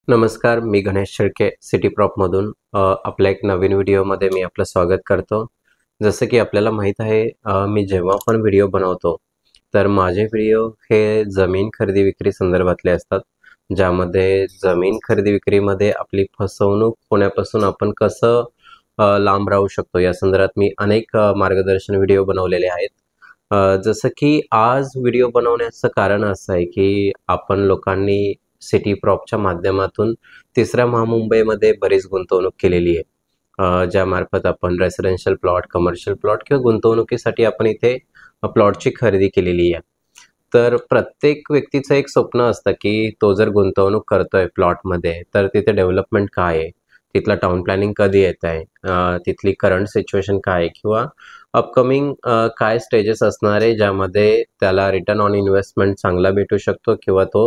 नमस्कार, मी गणेश शेळके सिटी प्रॉपमधून आपल्या एक नवीन व्हिडिओमध्ये मी आपलं स्वागत करतो. जसं की आपल्याला माहीत आहे, मी जेव्हा पण व्हिडिओ बनवतो, तर माझे व्हिडिओ हे जमीन खरेदी विक्री संदर्भातले असतात. ज्यामध्ये जमीन खरेदी विक्रीमध्ये आपली फसवणूक होण्यापासून आपण कसं लांब राहू शकतो, या संदर्भात मी अनेक मार्गदर्शन व्हिडिओ बनवलेले आहेत. जसं की आज व्हिडिओ बनवण्याचं कारण असं आहे, की आपण लोकांनी सिटी प्रॉपच्या माध्यमातून तिसऱ्या महामुंबईमध्ये बरीच गुंतवणूक केलेली आहे. ज्यामार्फत आपण रेसिडेन्शियल प्लॉट, कमर्शियल प्लॉट किंवा गुंतवणुकीसाठी आपण इथे प्लॉटची खरेदी केलेली आहे. तर प्रत्येक व्यक्तीचं एक स्वप्न असतं, की तो जर गुंतवणूक करतोय प्लॉटमध्ये, तर तिथे डेव्हलपमेंट काय आहे? तिथला टाउन प्लॅनिंग कधी येत आहे? तिथली करंट सिच्युएशन काय आहे? किंवा अपकमिंग काय स्टेजेस असणार आहे, ज्यामध्ये त्याला रिटर्न ऑन इन्व्हेस्टमेंट चांगला भेटू शकतो किंवा तो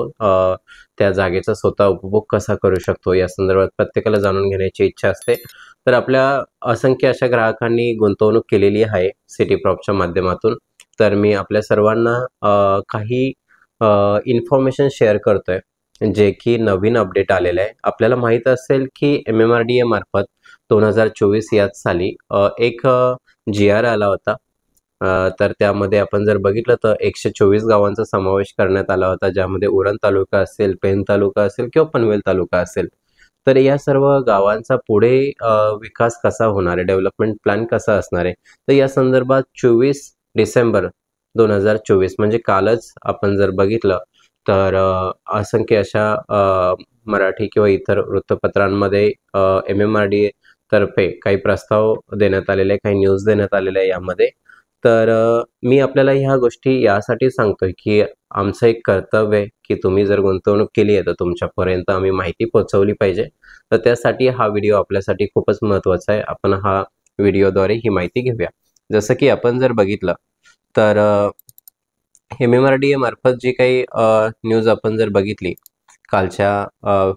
त्या जागेचा स्वतः उपभोग कसा करू शकतो, या संदर्भात प्रत्येकाला जाणून घेण्याची इच्छा असते. तर आपल्या असंख्य अशा ग्राहकांनी गुंतवणूक केलेली आहे सिटी प्रॉपच्या माध्यमातून. तर मी आपल्या सर्वांना काही इन्फॉर्मेशन शेअर करतोय, जे की नवीन अपडेट आलेलं आहे. आपल्याला माहीत असेल की MMRDA मार्फत 2024 याच साली एक GR आला होता. तर त्यामध्ये आपण जर बघितलं तर 124 गावांचा समावेश करण्यात आला होता, ज्यामध्ये उरण तालुका असेल, पेण तालुका असेल किंवा पनवेल तालुका असेल. तर या सर्व गावांचा पुढे विकास कसा होणार आहे, डेव्हलपमेंट प्लॅन कसा असणार आहे, तर या संदर्भात 24 डिसेंबर 2024 म्हणजे कालच आपण जर बघितलं तर असंख्य अशा मराठी किंवा इतर वृत्तपत्रांमध्ये MMRDA तर्फे काही प्रस्ताव देण्यात आलेले आहे, काही न्यूज देण्यात आलेल्या आहे यामध्ये. तर मी आपल्याला ह्या गोष्टी यासाठी सांगतोय, की आमचं एक कर्तव्य आहे, की तुम्ही जर गुंतवणूक केली आहे, तर तुमच्यापर्यंत आम्ही माहिती पोहोचवली पाहिजे. तर त्यासाठी हा व्हिडिओ आपल्यासाठी खूपच महत्त्वाचा आहे. आपण हा व्हिडिओद्वारे ही माहिती घेऊया. जसं की आपण जर बघितलं तर MMRDA मार्फत जी काही न्यूज आपण जर बघितली कालच्या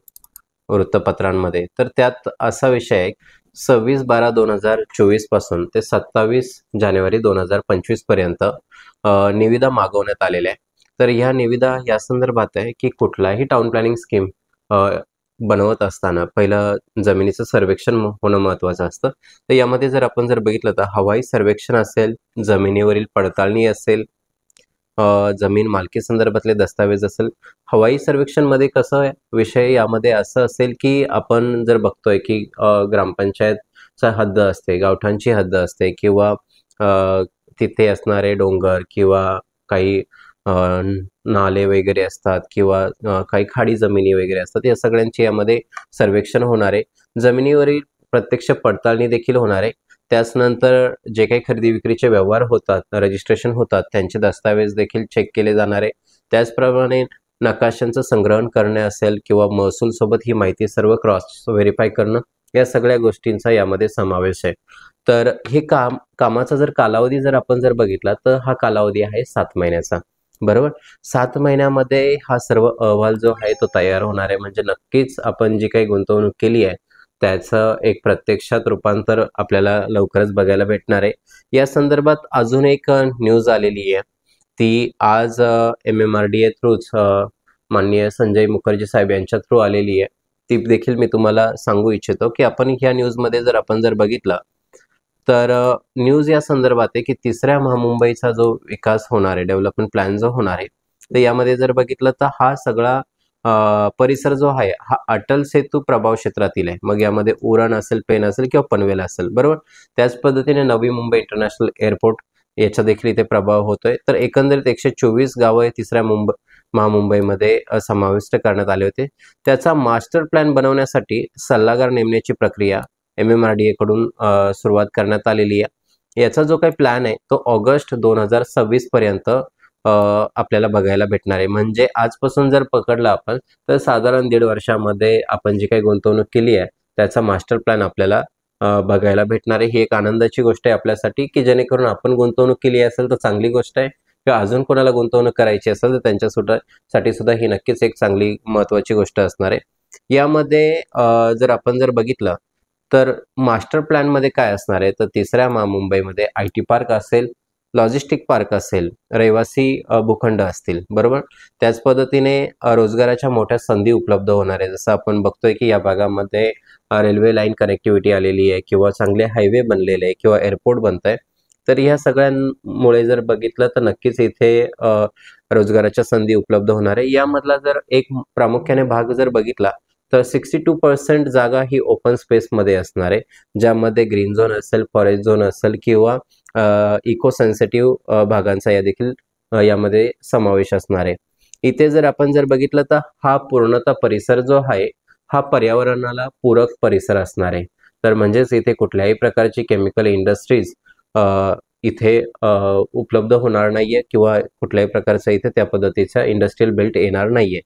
वृत्तपत्रांमध्ये, तर त्यात असा विषय आहे, 26/12/2024 पासून ते 27 जानेवारी 2025 पर्यंत निविदा मागवण्यात आलेल्या आहे. तर ह्या निविदा या संदर्भात आहे, की कुठलाही टाउन प्लॅनिंग स्कीम बनवत असताना पहिलं जमिनीचं सर्वेक्षण होणं महत्त्वाचं असतं. तर यामध्ये जर आपण जर बघितलं तर हवाई सर्वेक्षण असेल, जमिनीवरील पडताळणी असेल, जमीन मालकी संदर्भातले दस्तावेज असेल. हवाई सर्वेक्षणमध्ये कसं विषय यामध्ये असं असेल, की आपण जर बघतोय, की ग्रामपंचायतचा हद्द असते, गावठाणची हद्द असते किंवा तिथे असणारे डोंगर किंवा काही नाले वगैरे असतात किंवा काही खाडी जमिनी वगैरे असतात. या सगळ्यांची यामध्ये सर्वेक्षण होणार आहे. जमिनीवरील प्रत्यक्ष पडताळणी देखील होणार आहे. त्याचनंतर जे काही खरेदी विक्रीचे व्यवहार होतात, रजिस्ट्रेशन होतात, त्यांचे दस्तावेज देखील चेक केले जाणार आहे. त्याचप्रमाणे नकाशांचं संग्रहण करणे असेल किंवा महसूल सोबत ही माहिती सर्व क्रॉस व्हेरीफाय करणं, या सगळ्या गोष्टींचा यामध्ये समावेश आहे. तर हे कामाचा जर कालावधी जर आपण जर बघितला, तर हा कालावधी आहे 7 महिन्याचा. बरोबर. 7 महिन्यामध्ये हा सर्व अहवाल जो आहे तो तयार होणार आहे. म्हणजे नक्कीच आपण जी काही गुंतवणूक केली आहे, त्याचं एक प्रत्यक्षात रूपांतर आपल्याला लवकरच बघायला भेटणार आहे. या संदर्भात अजून एक न्यूज आलेली आहे. ती आज MMRDA थ्रूच माननीय संजय मुखर्जी साहेब यांच्या थ्रू आलेली आहे. ती देखील मी तुम्हाला सांगू इच्छितो, की आपण ह्या न्यूजमध्ये जर आपण जर बघितलं, तर न्यूज या संदर्भात आहे, की तिसऱ्या महामुंबईचा जो विकास होणार आहे, डेव्हलपमेंट प्लॅन जो होणार आहे, तर यामध्ये जर बघितलं तर हा सगळा परिसर जो आहे हा अटल सेतू प्रभाव क्षेत्रातील आहे. मग यामध्ये उरण असेल, पेण असेल किंवा पनवेल असेल. बरोबर. त्याच पद्धतीने नवी मुंबई इंटरनॅशनल एअरपोर्ट याचा देखील इथे प्रभाव होतोय. तर एकंदरीत 124 गावं हे तिसऱ्या महामुंबईमध्ये समाविष्ट करण्यात आले होते. त्याचा मास्टर प्लॅन बनवण्यासाठी सल्लागार नेमण्याची प्रक्रिया MMRDA कडून सुरुवात करण्यात आलेली आहे. याचा जो काही प्लॅन आहे तो ऑगस्ट 2026 पर्यंत आपल्याला बघायला भेटणार आहे. म्हणजे आजपासून जर पकडलं आपण, तर साधारण 1.5 वर्षामध्ये आपण जी काही गुंतवणूक केली आहे, त्याचा मास्टर प्लॅन आपल्याला बघायला भेटणार आहे. ही एक आनंदाची गोष्ट आहे आपल्यासाठी, की जेणेकरून आपण गुंतवणूक केली असेल तर चांगली गोष्ट आहे, किंवा अजून कोणाला गुंतवणूक करायची असेल तर त्यांच्यासाठी सुद्धा ही नक्कीच एक चांगली महत्त्वाची गोष्ट असणार आहे. यामध्ये जर आपण जर बघितलं, तर मास्टर प्लॅनमध्ये काय असणार आहे, तर तिसऱ्या महामुंबईमध्ये IT पार्क असेल, लॉजिस्टिक पार्क असेल, रहिवासी भूखंड असतील, बरोबर. त्याच पद्धतीने रोजगाराच्या मोठ्या संधी उपलब्ध होणार आहे. जसं आपण बघतोय की या भागामध्ये रेल्वे लाईन कनेक्टिव्हिटी आलेली आहे किंवा चांगले हायवे बनलेले आहे किंवा एअरपोर्ट बनतंय. तर ह्या सगळ्यांमुळे जर बघितलं तर नक्कीच इथे रोजगाराच्या संधी उपलब्ध होणार आहे. यामधला जर एक प्रामुख्याने भाग जर बघितला तर 62% जागा ही ओपन स्पेसमध्ये असणार आहे, ज्यामध्ये ग्रीन झोन असेल, फॉरेस्ट झोन असेल किंवा इको सेन्सिटिव्ह भागांचा या देखील यामध्ये समावेश असणार आहे. इथे जर आपण जर बघितलं तर हा पूर्णतः परिसर जो आहे हा पर्यावरणाला पूरक परिसर असणार आहे. तर म्हणजेच इथे कुठल्याही प्रकारची केमिकल इंडस्ट्रीज इथे उपलब्ध होणार नाहीये किंवा कुठल्याही प्रकारचा इथे त्या पद्धतीचा इंडस्ट्रियल बेल्ट येणार नाहीये.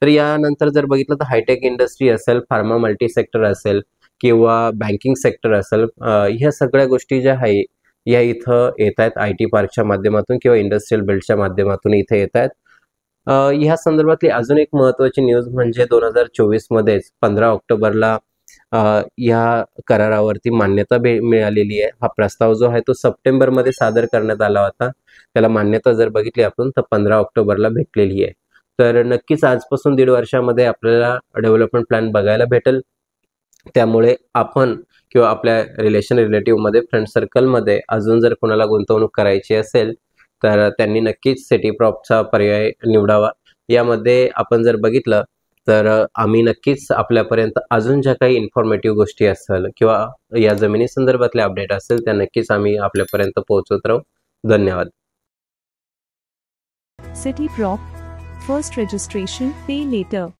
तर यानंतर जर बघितलं तर हायटेक इंडस्ट्री असेल, फार्मा मल्टी सेक्टर असेल किंवा बँकिंग सेक्टर असेल, ह्या सगळ्या गोष्टी ज्या आहे या इथं येत आहेत IT पार्कच्या माध्यमातून किंवा इंडस्ट्रियल बेल्टच्या माध्यमातून इथे येत आहेत. ह्या संदर्भातली अजून एक महत्त्वाची न्यूज म्हणजे 2024 मध्येच 15 ऑक्टोबरला या करारावरती मान्यता मिळालेली आहे. हा प्रस्ताव जो आहे तो सप्टेंबरमध्ये सादर करण्यात आला होता. त्याला मान्यता जर बघितली आपण तर 15 ऑक्टोबरला भेटलेली आहे. तर नक्कीच आजपासून 1.5 वर्षामध्ये आपल्याला डेव्हलपमेंट प्लॅन बघायला भेटेल. त्यामुळे आपण किंवा आपल्या रिलेटिव्हमध्ये, फ्रेंड सर्कलमध्ये अजून जर कोणाला गुंतवणूक करायची असेल तर त्यांनी नक्कीच सिटी प्रॉपचा पर्याय निवडावा. यामध्ये आपण जर बघितलं तर आम्ही नक्कीच आपल्यापर्यंत अजून ज्या काही इन्फॉर्मेटिव्ह गोष्टी असेल किंवा या जमिनी संदर्भातले अपडेट असेल त्या नक्कीच आम्ही आपल्यापर्यंत पोहोचवत राहू. धन्यवाद. City Prop. First registration, pay later.